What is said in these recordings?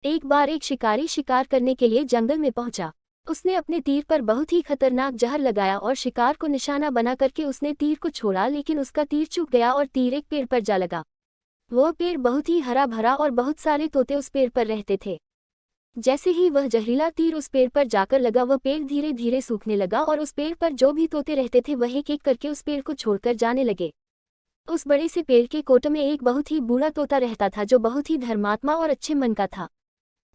एक बार एक शिकारी शिकार करने के लिए जंगल में पहुंचा। उसने अपने तीर पर बहुत ही खतरनाक जहर लगाया और शिकार को निशाना बना करके उसने तीर को छोड़ा, लेकिन उसका तीर चूक गया और तीर एक पेड़ पर जा लगा। वह पेड़ बहुत ही हरा भरा और बहुत सारे तोते उस पेड़ पर रहते थे। जैसे ही वह जहरीला तीर उस पेड़ पर जाकर लगा, वह पेड़ धीरे धीरे सूखने लगा और उस पेड़ पर जो भी तोते रहते थे वह एक एक करके उस पेड़ को छोड़कर जाने लगे। उस बड़े से पेड़ के कोटे में एक बहुत ही बूढ़ा तोता रहता था जो बहुत ही धर्मात्मा और अच्छे मन का था।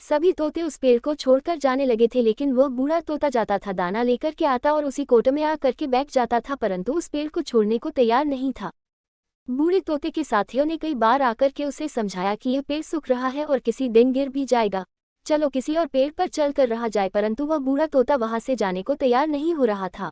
सभी तोते उस पेड़ को छोड़कर जाने लगे थे, लेकिन वह बूढ़ा तोता जाता था, दाना लेकर के आता और उसी कोटे में आ करके बैठ जाता था, परंतु उस पेड़ को छोड़ने को तैयार नहीं था। बूढ़े तोते के साथियों ने कई बार आकर के उसे समझाया कि यह पेड़ सूख रहा है और किसी दिन गिर भी जाएगा, चलो किसी और पेड़ पर चल कर रहा जाए, परंतु वह बूढ़ा तोता वहां से जाने को तैयार नहीं हो रहा था।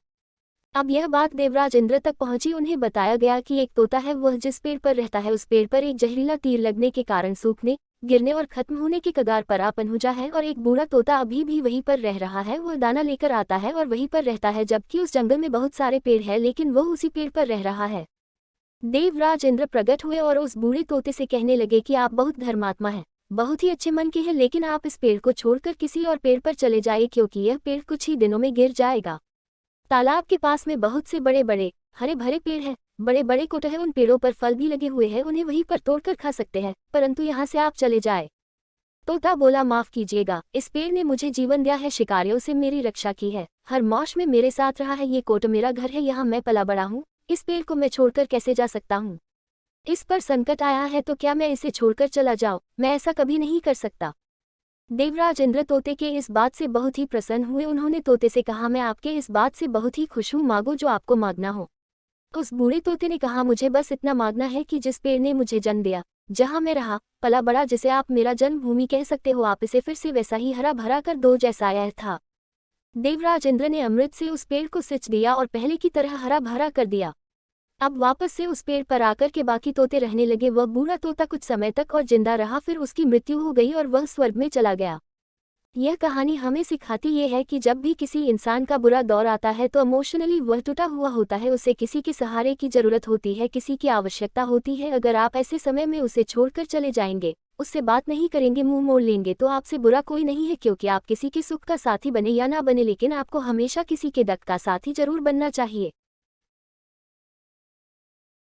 अब यह बात देवराज इंद्र तक पहुंची। उन्हें बताया गया कि एक तोता है, वह जिस पेड़ पर रहता है उस पेड़ पर एक जहरीला तीर लगने के कारण सूखने, गिरने और खत्म होने की कगार पर आ पहुंचा है, और एक बूढ़ा तोता अभी भी वहीं पर रह रहा है। वह दाना लेकर आता है और वहीं पर रहता है, जबकि उस जंगल में बहुत सारे पेड़ हैं, लेकिन वह उसी पेड़ पर रह रहा है। देवराज इंद्र प्रकट हुए और उस बूढ़े तोते से कहने लगे कि आप बहुत धर्मात्मा हैं, बहुत ही अच्छे मन के हैं, लेकिन आप इस पेड़ को छोड़कर किसी और पेड़ पर चले जाइए, क्योंकि यह पेड़ कुछ ही दिनों में गिर जाएगा। तालाब के पास में बहुत से बड़े बड़े हरे भरे पेड़ हैं, बड़े बड़े कोटे हैं, उन पेड़ों पर फल भी लगे हुए हैं, उन्हें वहीं पर तोड़कर खा सकते हैं, परंतु यहाँ से आप चले जाए। तोता बोला, माफ कीजिएगा, इस पेड़ ने मुझे जीवन दिया है, शिकारियों से मेरी रक्षा की है, हर मौश में मेरे साथ रहा है, ये कोट मेरा घर है, यहाँ मैं पला बड़ा हूँ, इस पेड़ को मैं छोड़कर कैसे जा सकता हूँ? इस पर संकट आया है तो क्या मैं इसे छोड़कर चला जाऊँ? मैं ऐसा कभी नहीं कर सकता। देवराज इंद्र तोते के इस बात से बहुत ही प्रसन्न हुए। उन्होंने तोते से कहा, मैं आपके इस बात से बहुत ही खुश हूँ, मांगो जो आपको मांगना हो। उस बूढ़े तोते ने कहा, मुझे बस इतना मांगना है कि जिस पेड़ ने मुझे जन्म दिया, जहाँ मैं रहा पला बड़ा, जिसे आप मेरा जन्मभूमि कह सकते हो, आप इसे फिर से वैसा ही हरा भरा कर दो जैसा यह था। देवराज इंद्र ने अमृत से उस पेड़ को सिंच दिया और पहले की तरह हरा भरा कर दिया। अब वापस से उस पेड़ पर आकर के बाकी तोते रहने लगे। वह बूढ़ा तोता कुछ समय तक और जिंदा रहा, फिर उसकी मृत्यु हो गई और वह स्वर्ग में चला गया। यह कहानी हमें सिखाती ये है कि जब भी किसी इंसान का बुरा दौर आता है तो इमोशनली वह टूटा हुआ होता है, उसे किसी के सहारे की जरूरत होती है, किसी की आवश्यकता होती है। अगर आप ऐसे समय में उसे छोड़कर चले जाएंगे, उससे बात नहीं करेंगे, मुंह मोड़ लेंगे, तो आपसे बुरा कोई नहीं है, क्योंकि आप किसी के सुख का साथी बने या ना बने, लेकिन आपको हमेशा किसी के दुख का साथी जरूर बनना चाहिए।